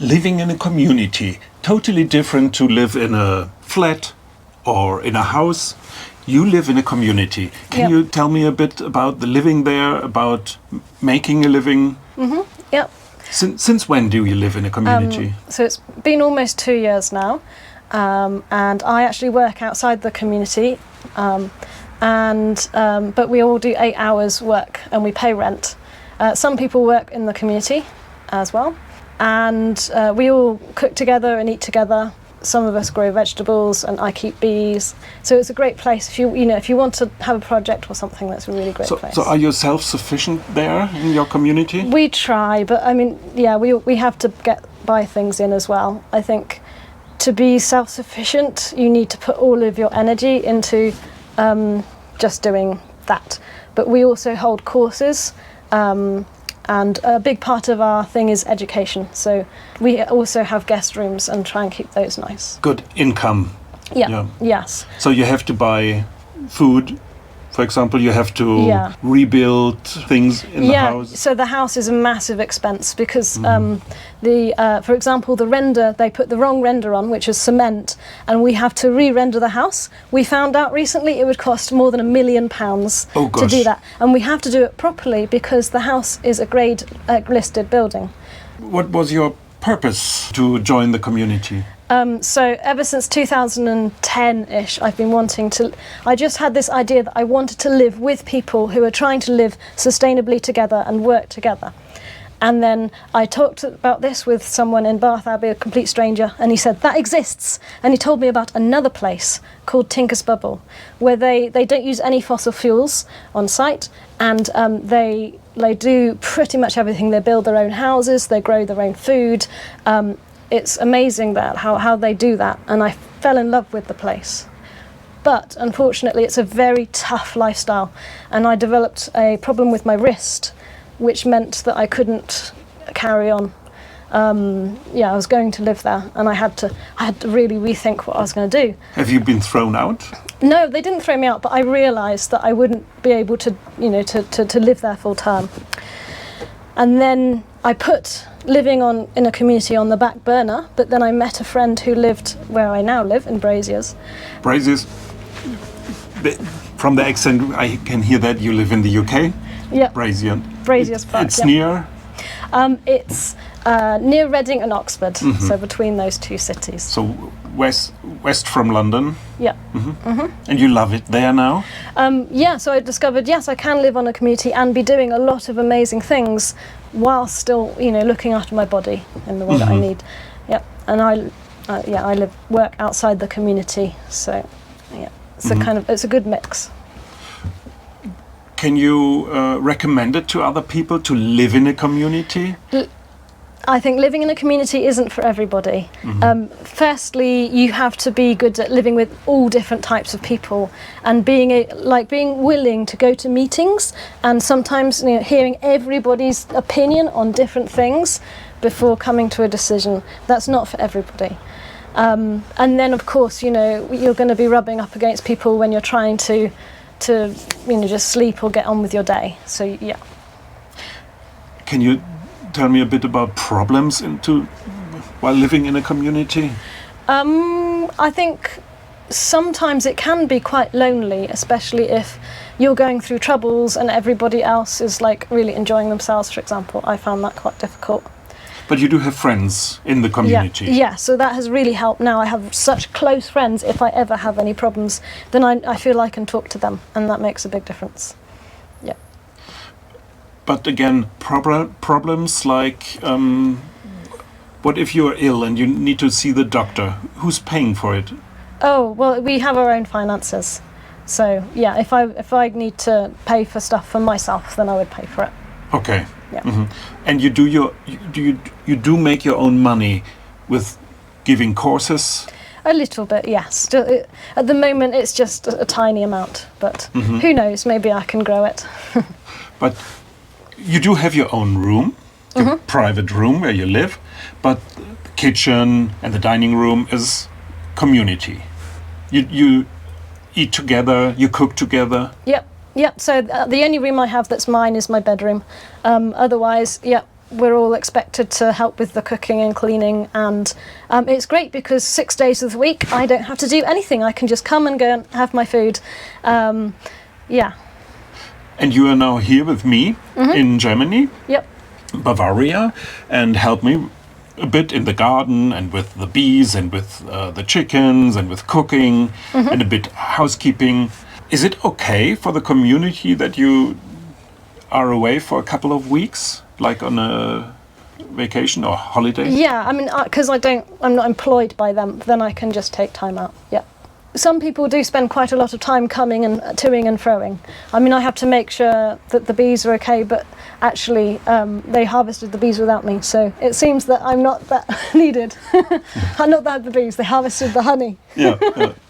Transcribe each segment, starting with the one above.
Living in a community, totally different to live in a flat or in a house. You live in a community. Can you tell me a bit about the living there, about making a living? Yep. Since when do you live in a community? So it's been almost 2 years now, and I actually work outside the community, but we all do 8 hours work and we pay rent. Some people work in the community as well, and we all cook together and eat together. Some of us grow vegetables, and I keep bees. So it's a great place if you want to have a project or something. That's a really great place. So are you self-sufficient there in your community? We try, but I mean, we have to buy things in as well. I think to be self-sufficient, you need to put all of your energy into just doing that. But we also hold courses. And a big part of our thing is education. So we also have guest rooms and try and keep those nice. Good income. Yeah. Yes. So you have to buy food. For example, you have to rebuild things in the house. So the house is a massive expense because for example, the render, they put the wrong render on, which is cement, and we have to re-render the house. We found out recently it would cost more than £1 million to do that. And we have to do it properly because the house is a grade listed building. What was your purpose to join the community? So ever since 2010-ish, I've been wanting to. I just had this idea that I wanted to live with people who are trying to live sustainably together and work together. And then I talked about this with someone in Bath Abbey, a complete stranger, and he said, that exists. And he told me about another place called Tinker's Bubble, where they don't use any fossil fuels on site, and they do pretty much everything. They build their own houses, they grow their own food. It's amazing how they do that, and I fell in love with the place. But unfortunately, it's a very tough lifestyle, and I developed a problem with my wrist, which meant that I couldn't carry on. I was going to live there, and I had to really rethink what I was going to do. Have you been thrown out? No, they didn't throw me out, but I realised that I wouldn't be able to live there full term. And then I put living in a community on the back burner, but then I met a friend who lived where I now live, in Braziers. Braziers, from the accent I can hear that you live in the UK? Yeah. Braziers Park. It's near? It's near Reading and Oxford, so between those two cities. So west from London? Yeah. And you love it there now? So I discovered, yes, I can live on a community and be doing a lot of amazing things while still, looking after my body in the way that I need. Yep. And I work outside the community, so it's a good mix. Can you recommend it to other people to live in a community? I think living in a community isn't for everybody. Firstly, you have to be good at living with all different types of people and being willing to go to meetings and sometimes hearing everybody's opinion on different things before coming to a decision. That's not for everybody. And then, of course, you're going to be rubbing up against people when you're trying to just sleep or get on with your day. So, yeah. Can you tell me a bit about problems while living in a community? I think sometimes it can be quite lonely, especially if you're going through troubles and everybody else is really enjoying themselves, for example. I found that quite difficult. But you do have friends in the community. Yeah, so that has really helped now. I have such close friends. If I ever have any problems, then I feel I can talk to them, and that makes a big difference. Yeah. But again, problems like, what if you're ill and you need to see the doctor? Who's paying for it? Oh, well, we have our own finances. So, yeah, if I need to pay for stuff for myself, then I would pay for it. Okay. Yeah. And you do make your own money with giving courses? A little bit, yes. At the moment, it's just a tiny amount, but who knows? Maybe I can grow it. But you do have your own room, your private room where you live, but the kitchen and the dining room is community. You eat together, you cook together. Yep. So the only room I have that's mine is my bedroom. Otherwise, we're all expected to help with the cooking and cleaning, and it's great because 6 days of the week I don't have to do anything. I can just come and go and have my food. Yeah. And you are now here with me in Germany, Yep. Bavaria, and help me a bit in the garden and with the bees and with the chickens and with cooking and a bit housekeeping. Is it okay for the community that you are away for a couple of weeks, like on a vacation or holiday? Yeah, I mean, because I'm not employed by them, then I can just take time out. Yeah. Some people do spend quite a lot of time coming and toing and froing. I mean, I have to make sure that the bees are okay, but actually they harvested the bees without me, so it seems that I'm not that needed. I'm not that the bees, they harvested the honey. Yeah.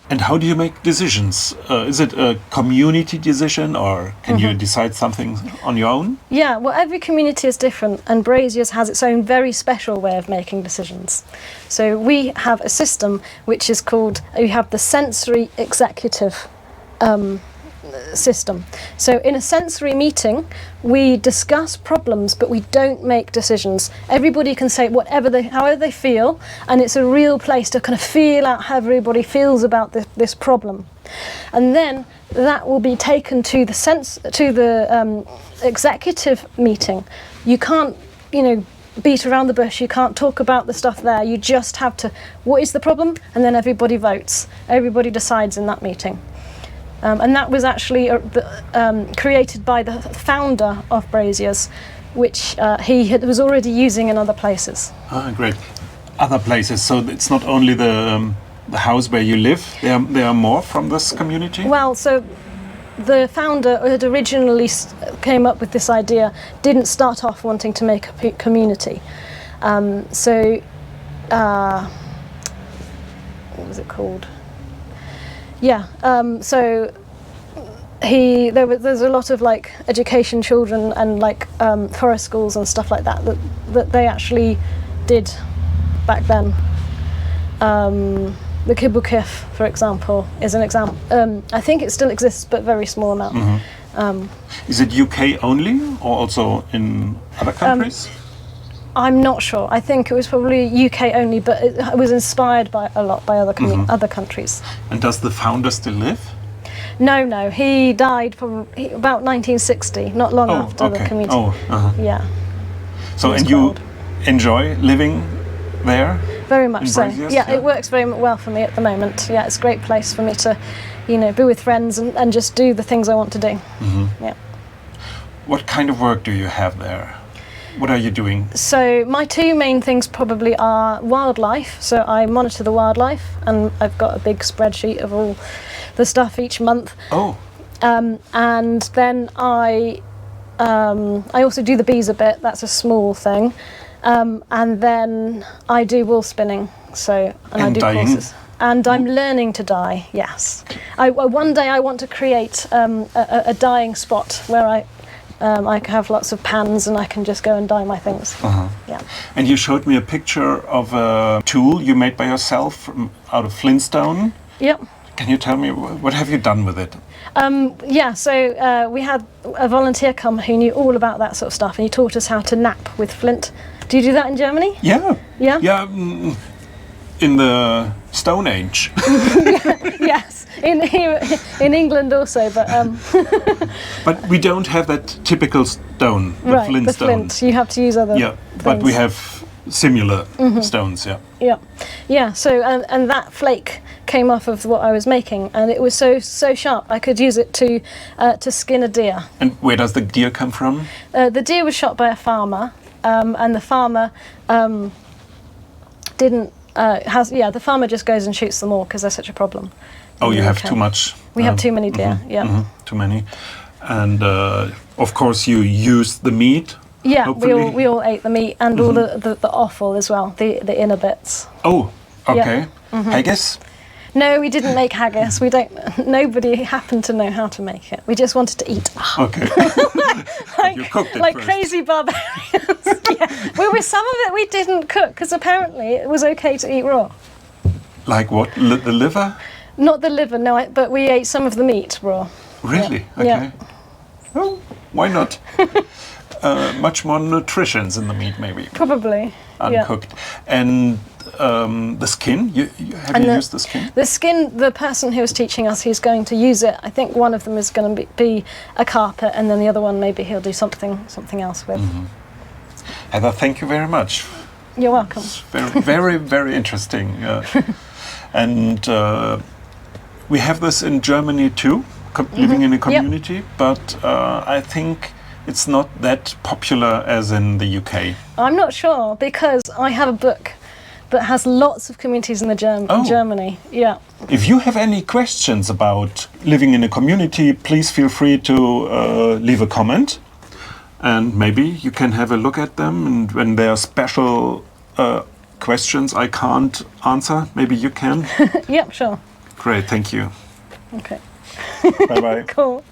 And how do you make decisions? Is it a community decision, or can you decide something on your own? Yeah, well, every community is different, and Braziers has its own very special way of making decisions. So we have a system which is called, we have the sensory executive system. So in a sensory meeting, we discuss problems, but we don't make decisions. Everybody can say however they feel, and it's a real place to kind of feel out how everybody feels about this problem. And then that will be taken to the executive meeting. You can't, beat around the bush. You can't talk about the stuff there. You just have to, what is the problem? And then everybody votes. Everybody decides in that meeting. And that was actually created by the founder of Braziers, which he was already using in other places. Ah, great. Other places. So it's not only the house where you live. There are more from this community. Well, so the founder had originally came up with this idea. Didn't start off wanting to make a community. What was it called? Yeah, so there's a lot of like education children and like forest schools and stuff like that they actually did back then. The Kibbukif, for example, is an example. I think it still exists, but very small amount. Is it UK only, or also in other countries? I'm not sure. I think it was probably UK only, but it was inspired by other other countries. And does the founder still live? No. He died about 1960, not long after the community. Yeah. So, and you enjoy living there? Very much so. Braziers, Yeah, it works very well for me at the moment. Yeah, it's a great place for me to, be with friends and just do the things I want to do. Yeah. What kind of work do you have there? What are you doing? So my two main things probably are wildlife. So I monitor the wildlife, and I've got a big spreadsheet of all the stuff each month. Oh. And then I also do the bees a bit. That's a small thing. And then I do wool spinning. I do dyeing. courses. And I'm learning to dye. Yes. One day I want to create a dyeing spot where I have lots of pans and I can just go and dye my things. Yeah. And you showed me a picture of a tool you made by yourself out of flintstone. Yep. Can you tell me, what have you done with it? So we had a volunteer come who knew all about that sort of stuff, and he taught us how to knap with flint. Do you do that in Germany? Yeah. Yeah? Yeah, in the Stone Age. Yes, in England also, but... But we don't have that typical stone, the right, flint the stone. flint. You have to use other Yeah, things. but we have similar stones, yeah. Yeah. So and that flake came off of what I was making, and it was so sharp I could use it to skin a deer. And where does the deer come from? The deer was shot by a farmer, and the farmer didn't. The farmer just goes and shoots them all because they're such a problem. Oh, you have too much. We have too many deer. Too many, and of course you use the meat. Yeah, hopefully. we all ate the meat and all the offal as well, the inner bits. Oh, okay. Yeah. Haggis? No, we didn't make haggis. Nobody happened to know how to make it. We just wanted to eat. Okay. You cooked it like first. crazy barbarians. Yeah. Well, some of it we didn't cook because apparently it was okay to eat raw. Like what? The liver? Not the liver, no, but we ate some of the meat raw. Really? Yeah. Okay. Oh, why not? much more nutritions in the meat, maybe Probably. uncooked. And the skin, have you used the skin? The skin, the person who was teaching us, he's going to use it. I think one of them is going to be a carpet, and then the other one maybe he'll do something else with. Heather, thank you very much. You're welcome. It's very, very, very interesting. And we have this in Germany too, living in a community, but I think it's not that popular as in the UK. I'm not sure, because I have a book that has lots of communities in Germany. Yeah. If you have any questions about living in a community, please feel free to leave a comment, and maybe you can have a look at them. And when there are special questions I can't answer, maybe you can. Yep, sure. Great, thank you. Okay. Bye bye. Cool.